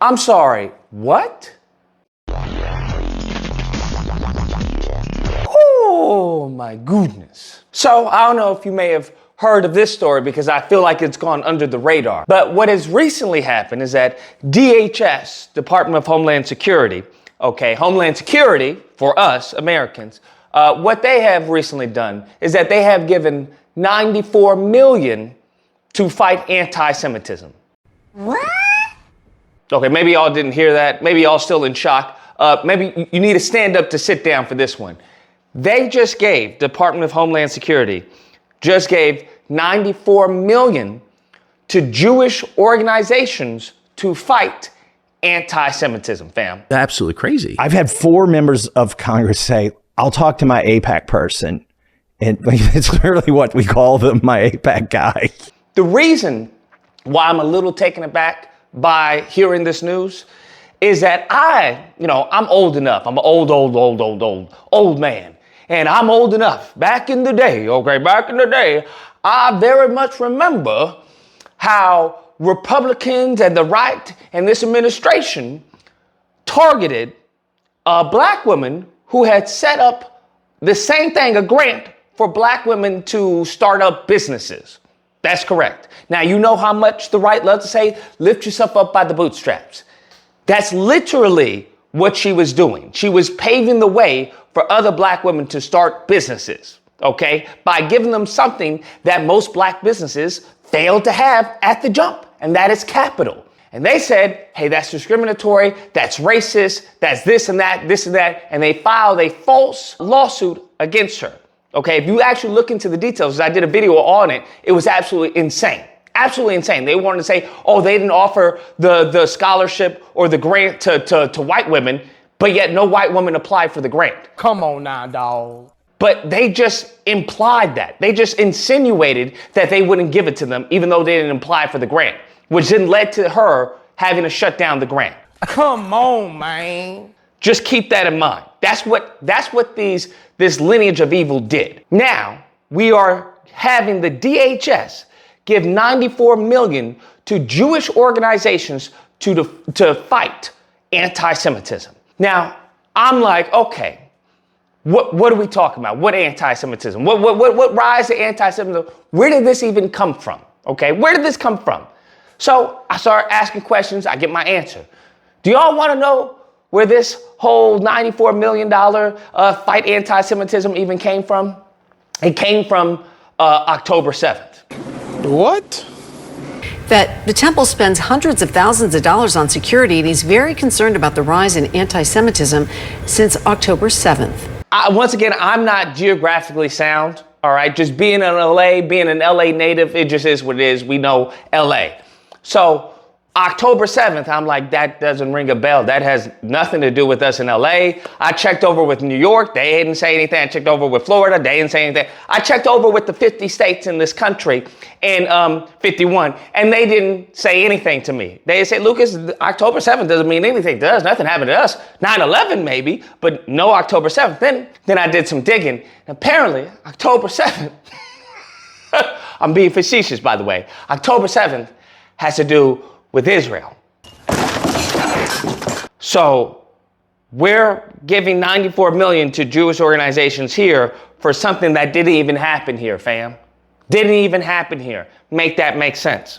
I'm sorry, what? Oh my goodness. So I don't know if you may have heard of this story because I feel like it's gone under the radar. But what has recently happened is that DHS, Department of Homeland Security, Homeland Security for us Americans, what they have recently done is that they have given $94 million to fight anti-Semitism. What? Okay, maybe y'all didn't hear that. Maybe y'all still in shock. Maybe you need to stand up to sit down for this one. They just gave, Department of Homeland Security, just gave $94 million to Jewish organizations to fight anti-Semitism, fam. Absolutely crazy. I've had 4 members of Congress say, I'll talk to my AIPAC person. And it's literally what we call them, my AIPAC guy. The reason why I'm a little taken aback by hearing this news is that I'm old enough. I'm an old man. And I'm old enough. Back in the day, I very much remember how Republicans and the right and this administration targeted a black woman who had set up the same thing, a grant for black women to start up businesses. That's correct. Now, you know how much the right loves to say, lift yourself up by the bootstraps. That's literally what she was doing. She was paving the way for other black women to start businesses, by giving them something that most black businesses failed to have at the jump, and that is capital. And they said, hey, that's discriminatory, that's racist, that's this and that, and they filed a false lawsuit against her. If you actually look into the details, I did a video on it, it was absolutely insane. Absolutely insane. They wanted to say, oh, they didn't offer the scholarship or the grant to white women, but yet no white woman applied for the grant. Come on now, dawg. But they just implied that. They just insinuated that they wouldn't give it to them, even though they didn't apply for the grant, which then led to her having to shut down the grant. Come on, man. Just keep that in mind. That's what this lineage of evil did. Now, we are having the DHS give $94 million to Jewish organizations to fight anti-Semitism. Now, I'm like, okay, what are we talking about? What anti-Semitism? What rise to anti-Semitism? Where did this even come from? Where did this come from? So I started asking questions. I get my answer. Do y'all want to know where this whole $94 million fight anti-Semitism even came from? It came from October 7th. What? That the temple spends hundreds of thousands of dollars on security, and he's very concerned about the rise in anti-Semitism since October 7th. Once again, I'm not geographically sound, all right? Just being in LA, being an LA native, it just is what it is. We know LA. So October 7th, I'm like, that doesn't ring a bell. That has nothing to do with us in LA. I checked over with New York. They didn't say anything. I checked over with Florida. They didn't say anything. I checked over with the 50 states in this country and 51, and they didn't say anything to me. They say, Lucas, October 7th doesn't mean anything to us. Nothing happened to us. 9/11 maybe, but no October 7th. Then I did some digging. Apparently, October 7th, I'm being facetious, by the way. October 7th has to do with Israel. So we're giving $94 million to Jewish organizations here for something that didn't even happen here, fam. Didn't even happen here. Make that make sense.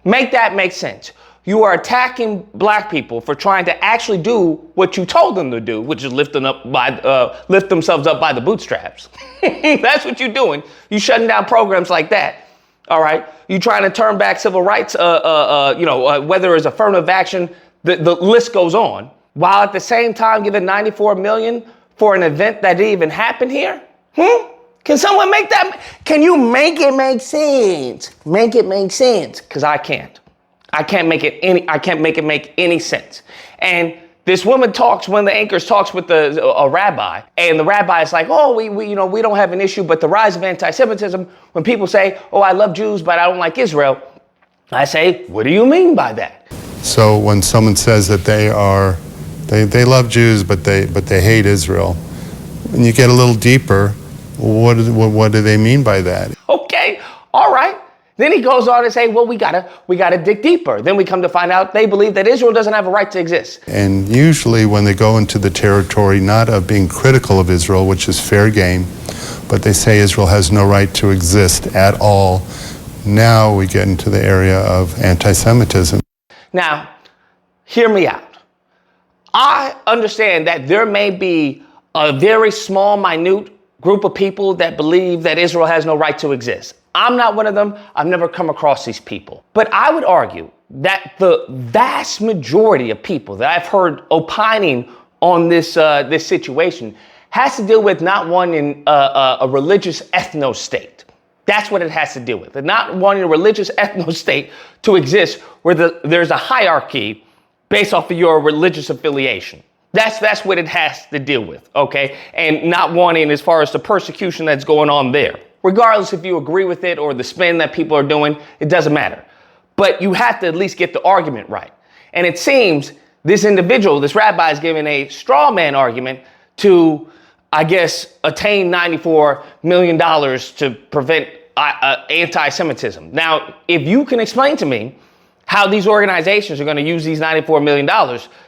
Make that make sense. You are attacking black people for trying to actually do what you told them to do, which is lift themselves up by the bootstraps. That's what you're doing. You shutting down programs like that. All right. You trying to turn back civil rights, whether it's affirmative action, the list goes on, while at the same time giving $94 million for an event that didn't even happen here. Can someone make that? Can you make it make sense? Make it make sense. Because I can't. I can't make it make any sense. And this woman talks, one of the anchors talks with a rabbi, and the rabbi is like, oh, we don't have an issue, but the rise of anti-Semitism, when people say, oh, I love Jews, but I don't like Israel, I say, what do you mean by that? So when someone says that they love Jews, but they hate Israel, and you get a little deeper, what do they mean by that? Okay, all right. Then he goes on to say, well, we gotta dig deeper. Then we come to find out they believe that Israel doesn't have a right to exist. And usually when they go into the territory, not of being critical of Israel, which is fair game, but they say Israel has no right to exist at all. Now we get into the area of anti-Semitism. Now, hear me out. I understand that there may be a very small, minute group of people that believe that Israel has no right to exist. I'm not one of them. I've never come across these people. But I would argue that the vast majority of people that I've heard opining on this situation has to deal with not wanting a religious ethno-state. That's what it has to deal with. And not wanting a religious ethno-state to exist where there's a hierarchy based off of your religious affiliation. That's what it has to deal with, okay? And not wanting as far as the persecution that's going on there. Regardless if you agree with it or the spin that people are doing, it doesn't matter. But you have to at least get the argument right. And it seems this individual, this rabbi, is giving a straw man argument to, I guess, attain $94 million to prevent anti-Semitism. Now, if you can explain to me how these organizations are going to use these $94 million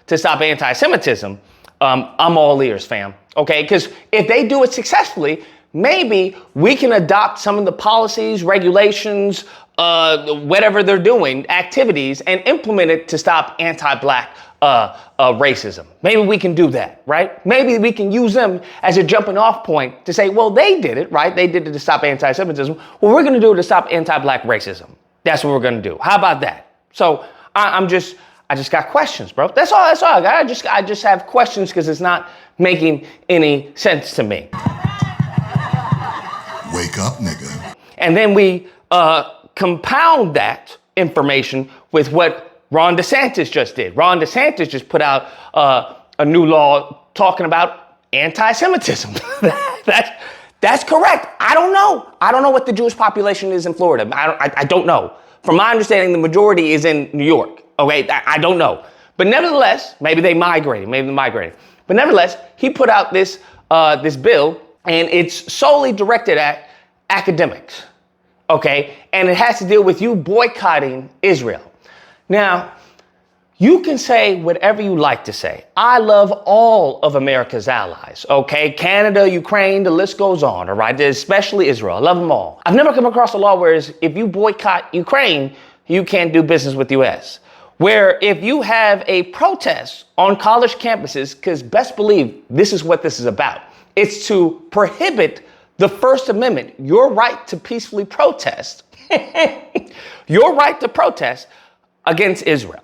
to stop anti-Semitism, I'm all ears, fam. Okay, because if they do it successfully, maybe we can adopt some of the policies, regulations, whatever they're doing, activities, and implement it to stop anti-black racism. Maybe we can do that, right? Maybe we can use them as a jumping off point to say, well, they did it, right? They did it to stop anti-Semitism. Well, we're going to do it to stop anti-black racism. That's what we're going to do. How about that? So I just got questions, bro. That's all I got. I just have questions because it's not making any sense to me. Wake up, nigga. And then we compound that information with what Ron DeSantis just did. Ron DeSantis just put out a new law talking about anti-Semitism. That's correct. I don't know. I don't know what the Jewish population is in Florida. I don't know. From my understanding, the majority is in New York. Okay, I don't know. But nevertheless, maybe they migrated. But nevertheless, he put out this bill, and it's solely directed at academics. Okay, and it has to deal with you boycotting Israel. Now, you can say whatever you like to say. I love all of America's allies, okay? Canada, Ukraine, the list goes on, all right? Especially Israel. I love them all. I've never come across a law where if you boycott Ukraine, you can't do business with the U.S. Where if you have a protest on college campuses, because best believe this is what this is about. It's to prohibit the First Amendment, your right to peacefully protest, your right to protest against Israel.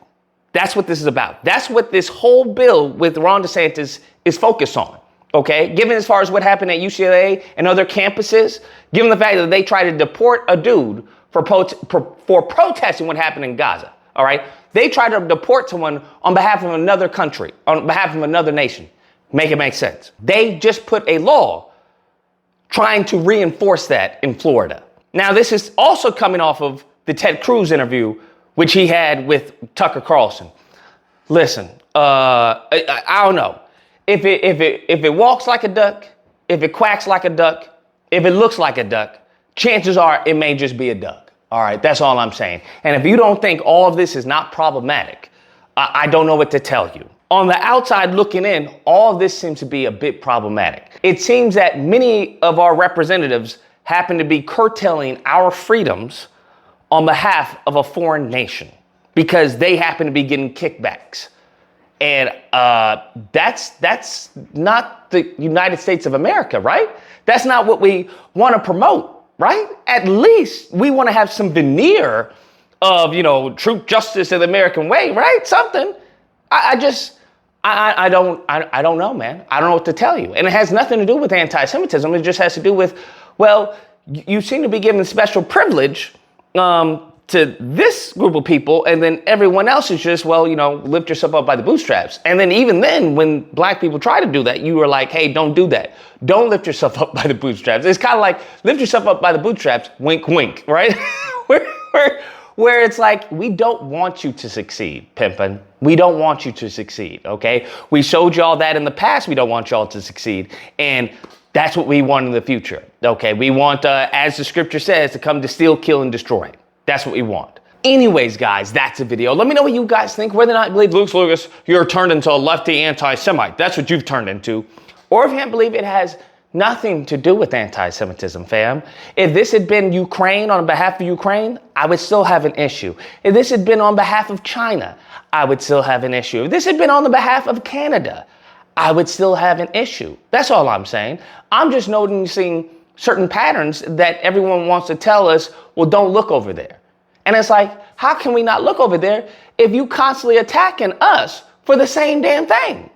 That's what this is about. That's what this whole bill with Ron DeSantis is focused on. Okay, given as far as what happened at UCLA and other campuses, given the fact that they tried to deport a dude for protesting what happened in Gaza. All right, they tried to deport someone on behalf of another country, on behalf of another nation. Make it make sense. They just put a law trying to reinforce that in Florida. Now, this is also coming off of the Ted Cruz interview, which he had with Tucker Carlson. Listen, I don't know. If it walks like a duck, if it quacks like a duck, if it looks like a duck, chances are it may just be a duck. All right, that's all I'm saying. And if you don't think all of this is not problematic, I don't know what to tell you. On the outside looking in, all of this seems to be a bit problematic. It seems that many of our representatives happen to be curtailing our freedoms on behalf of a foreign nation because they happen to be getting kickbacks. And that's not the United States of America, right? That's not what we want to promote, right? At least we want to have some veneer of, truth, justice, and the American way, right? Something. I don't know, man. I don't know what to tell you. And it has nothing to do with anti-Semitism. It just has to do with, well, you seem to be given special privilege to this group of people, and then everyone else is just, well, lift yourself up by the bootstraps. And then even then, when black people try to do that, you are like, hey, don't do that. Don't lift yourself up by the bootstraps. It's kind of like lift yourself up by the bootstraps, wink, wink, right? Where it's like, we don't want you to succeed, pimpin'. We don't want you to succeed, okay? We showed y'all that in the past. We don't want y'all to succeed. And that's what we want in the future, okay? We want, as the scripture says, to come to steal, kill, and destroy. That's what we want. Anyways, guys, that's the video. Let me know what you guys think. Whether or not you believe, Lucas, you're turned into a lefty anti-Semite. That's what you've turned into. Or if you can't believe it has nothing to do with anti-Semitism, fam. If this had been Ukraine, on behalf of Ukraine, I would still have an issue. If this had been on behalf of China, I would still have an issue. If this had been on the behalf of Canada, I would still have an issue. That's all I'm saying. I'm just noticing certain patterns that everyone wants to tell us, well, don't look over there. And it's like, how can we not look over there if you constantly attacking us for the same damn thing?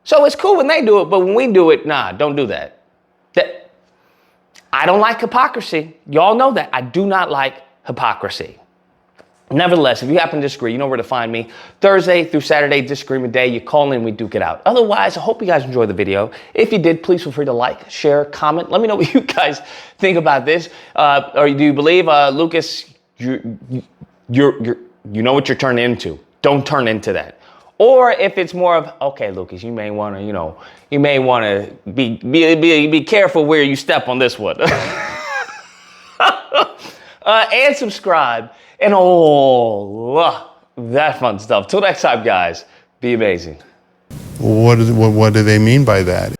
So it's cool when they do it, but when we do it, nah, don't do that. I don't like hypocrisy. Y'all know that. I do not like hypocrisy. Nevertheless, if you happen to disagree, you know where to find me. Thursday through Saturday, disagreement day. You call in, we duke it out. Otherwise, I hope you guys enjoyed the video. If you did, please feel free to like, share, comment. Let me know what you guys think about this. Or do you believe, Lucas, you know what you're turning into? Don't turn into that. Or if it's more of, okay, Lucas, you may want to, you may want to be careful where you step on this one. And subscribe and all that fun stuff. Till next time, guys, be amazing. What do they mean by that?